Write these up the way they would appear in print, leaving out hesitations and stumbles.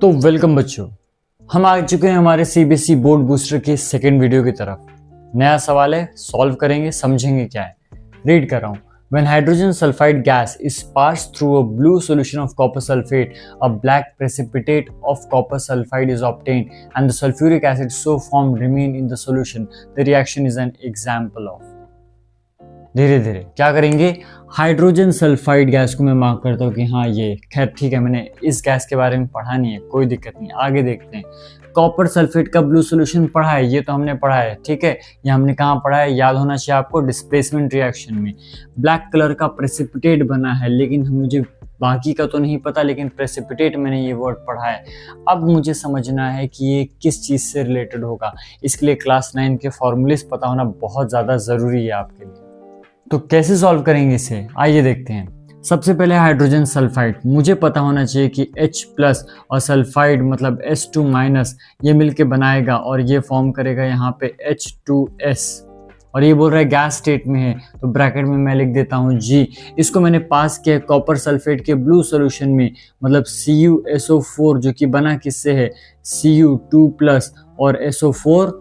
तो वेलकम बच्चों, हम आ चुके हैं हमारे सीबीएसई बोर्ड बूस्टर के सेकंड वीडियो की तरफ। नया सवाल है, सॉल्व करेंगे, समझेंगे क्या है। रीड कर रहा हूँ। When hydrogen sulfide gas is passed through a blue solution of copper sulfate, a black precipitate of copper sulfide is obtained and the sulfuric acid so formed remain in the solution. The reaction is an example of। धीरे धीरे क्या करेंगे, hydrogen sulphide gas को मैं mark करता हूँ कि हाँ ये खैर ठीक है, मैंने इस गैस के बारे में पढ़ा नहीं है, कोई दिक्कत नहीं। आगे देखते हैं। कॉपर सल्फेट का ब्लू सॉल्यूशन पढ़ा है, ये तो हमने पढ़ा है, ठीक है। ये हमने कहाँ पढ़ा है, याद होना चाहिए आपको, डिस्प्लेसमेंट रिएक्शन में। ब्लैक कलर का प्रेसिपिटेट बना है, लेकिन मुझे बाकी का तो नहीं पता, लेकिन प्रेसिपिटेट मैंने ये वर्ड पढ़ा है। अब मुझे समझना है कि ये किस चीज़ से रिलेटेड होगा। इसके लिए क्लास 9 के फॉर्मूलेस पता होना बहुत ज़्यादा ज़रूरी है आपके लिए। तो कैसे सॉल्व करेंगे इसे, आइए देखते हैं। सबसे पहले हाइड्रोजन सल्फाइड, मुझे पता होना चाहिए कि H+ और सल्फाइड मतलब H2- ये मिलके बनाएगा और ये फॉर्म करेगा यहाँ पे H2S। और ये बोल रहा है गैस स्टेट में है, तो ब्रैकेट में मैं लिख देता हूँ G। इसको मैंने पास किया कॉपर सल्फेट के ब्लू सॉल्यूशन में, मतलब CuSO4 जो कि बना किससे है, Cu2+ और SO4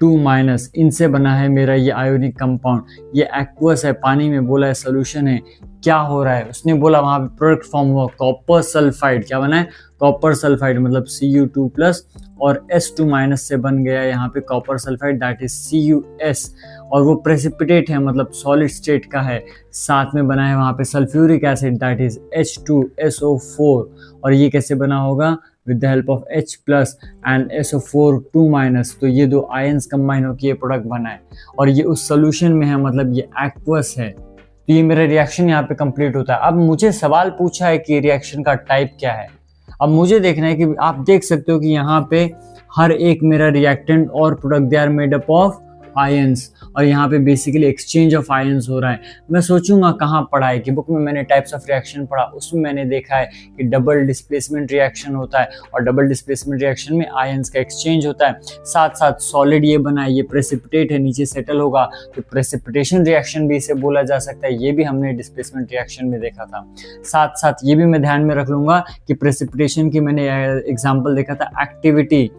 2-, इनसे बना है मेरा ये आयोनिक कंपाउंड। ये एक्वस है, पानी में बोला है सॉल्यूशन है। क्या हो रहा है, उसने बोला वहां पे प्रोडक्ट फॉर्म हुआ कॉपर सल्फाइड। क्या बना है, कॉपर सल्फाइड, मतलब Cu2+ और S2- से बन गया यहाँ पे copper sulphide, that is CuS। और वो प्रेसिपिटेट है, मतलब सॉलिड स्टेट का है। साथ में बना है वहाँ पे sulphuric acid, that is H2SO4। और ये कैसे बना होगा, with the help of H+ and SO4 2-। तो ये दो आयंस कंबाइन होकर ये प्रोडक्ट बना है और ये उस सॉल्यूशन में है, मतलब ये एक्वस है। तो ये मेरा रिएक्शन यहाँ पे कंप्लीट होता है। अब मुझे सवाल पूछा है कि रिएक्शन का टाइप क्या है। अब मुझे देखना है कि आप देख सकते हो कि यहाँ पे हर एक मेरा रिएक्टेंट और product they are made up of ions, और यहाँ पे बेसिकली एक्सचेंज ऑफ आयंस हो रहा है। मैं सोचूंगा कहाँ पढ़ा है कि बुक में मैंने टाइप्स ऑफ रिएक्शन पढ़ा, उसमें मैंने देखा है कि डबल डिस्प्लेसमेंट रिएक्शन होता है और डबल डिस्प्लेसमेंट रिएक्शन में आयंस का एक्सचेंज होता है। साथ साथ सॉलिड ये बना है, ये प्रेसिपिटेट है, नीचे सेटल होगा, तो प्रेसिपिटेशन रिएक्शन भी इसे बोला जा सकता है। ये भी हमने डिस्प्लेसमेंट रिएक्शन में देखा था। साथ साथ ये भी मैं ध्यान में रख लूंगा कि प्रेसिपिटेशन की मैंने एग्जाम्पल देखा था एक्टिविटी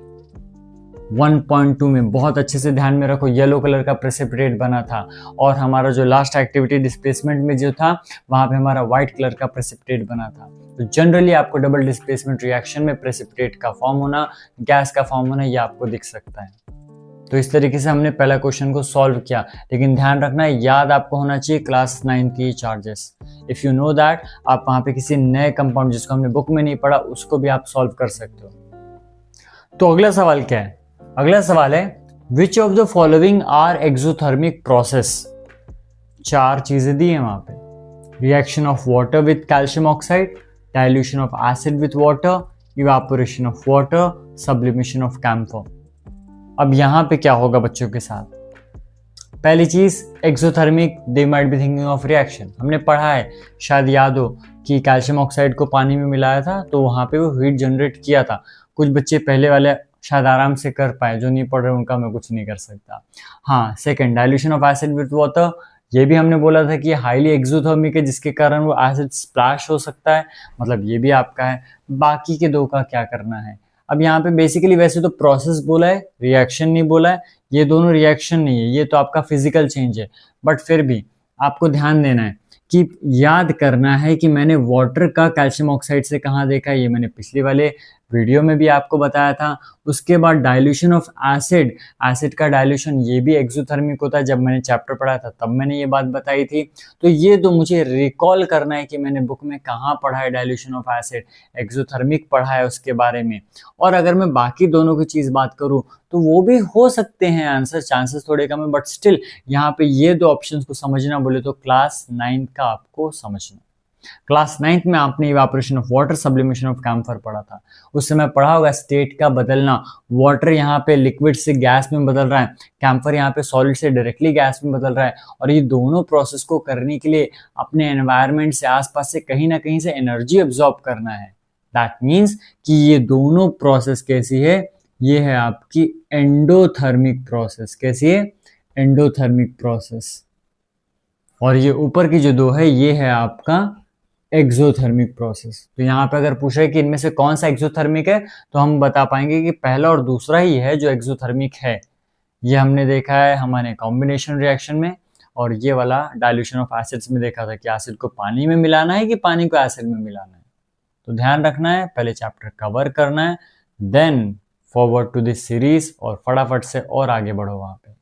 1.2 में, बहुत अच्छे से ध्यान में रखो। येलो कलर का प्रेसिपिटेट बना था और हमारा जो लास्ट एक्टिविटी डिस्प्लेसमेंट में जो था, वहां पे हमारा व्हाइट कलर का प्रेसिपिटेट बना था। तो जनरली आपको डबल डिस्प्लेसमेंट रिएक्शन में प्रेसिपिटेट का फॉर्म होना, गैस का फॉर्म होना, ये आपको दिख सकता है। तो इस तरीके से हमने पहला क्वेश्चन को सॉल्व किया, लेकिन ध्यान रखना है, याद आपको होना चाहिए क्लास 9 की charges. If you know that, आप वहां पे किसी नए कंपाउंड जिसको हमने बुक में नहीं पढ़ा उसको भी आप सॉल्व कर सकते हो। तो अगला सवाल क्या है, अगला सवाल है which of the following are exothermic process. 4 चीजें दी है वहां पे, reaction of water with calcium oxide, dilution of acid with water, evaporation of water, sublimation of camphor. अब यहां पे क्या होगा बच्चों के साथ, पहली चीज exothermic, they might be thinking of reaction. हमने पढ़ा है, शायद याद हो कि कैल्शियम ऑक्साइड को पानी में मिलाया था तो वहां पे वो हीट जनरेट किया था। कुछ बच्चे पहले वाले शायद आराम से कर पाए, जो नहीं पढ़ रहे उनका मैं कुछ नहीं कर सकता। हाँ, second dilution of acid with water, ये भी हमने बोला था कि हाईली एक्सोथर्मिक है, जिसके कारण वो एसिड स्प्लैश हो सकता है, मतलब ये भी आपका है। बाकी के 2 का क्या करना है। अब यहाँ पे बेसिकली वैसे तो प्रोसेस बोला है, रिएक्शन नहीं बोला है। ये दोनों रिएक्शन नहीं है, ये तो आपका फिजिकल चेंज है, बट फिर भी आपको ध्यान देना है कि याद करना है कि मैंने वाटर का कैल्शियम ऑक्साइड से कहाँ देखा है, ये मैंने पिछले वाले वीडियो में भी आपको बताया था। उसके बाद डाइल्यूशन ऑफ एसिड, एसिड का डाइल्यूशन ये भी एक्सोथर्मिक होता है, जब मैंने चैप्टर पढ़ा था तब मैंने ये बात बताई थी। तो ये तो मुझे रिकॉल करना है कि मैंने बुक में कहाँ पढ़ा है डाइल्यूशन ऑफ एसिड, एक्सोथर्मिक पढ़ा है उसके बारे में। और अगर मैं बाकी दोनों की चीज बात करूँ तो वो भी हो सकते हैं आंसर, चांसेस थोड़े कम है, बट स्टिल यहाँ पे ये 2 ऑप्शंस को समझना बोले तो क्लास 9 का आपको समझना। क्लास 9th में आपने evaporation of water, sublimation of camphor पढ़ा था। उस समय पढ़ा होगा स्टेट का बदलना, वाटर यहाँ पे लिक्विड से गैस में बदल रहा है, कैम्फर यहाँ पे सॉलिड से डायरेक्टली गैस में बदल रहा है। और ये दोनों प्रोसेस को करने के लिए अपने एनवायरनमेंट से, आसपास से कहीं ना कहीं से एनर्जी अब्सॉर्ब करना है। दैट मीन्स कि ये दोनों प्रोसेस कैसी है, ये है आपकी एंडोथर्मिक प्रोसेस। कैसी है, एंडोथर्मिक प्रोसेस। और ये ऊपर की जो 2 है, ये है आपका एक्सोथर्मिक प्रोसेस। तो यहाँ पे अगर पूछे कि इनमें से कौन सा एक्सोथर्मिक है, तो हम बता पाएंगे कि पहला और दूसरा ही है जो एक्सोथर्मिक है। ये हमने देखा है हमारे कॉम्बिनेशन रिएक्शन में, और ये वाला डाइल्यूशन ऑफ एसिड्स में देखा था कि एसिड को पानी में मिलाना है कि पानी को एसिड में मिलाना है। तो ध्यान रखना है, पहले चैप्टर कवर करना है, then forward to this series और फटाफट से और आगे बढ़ो वहां पे।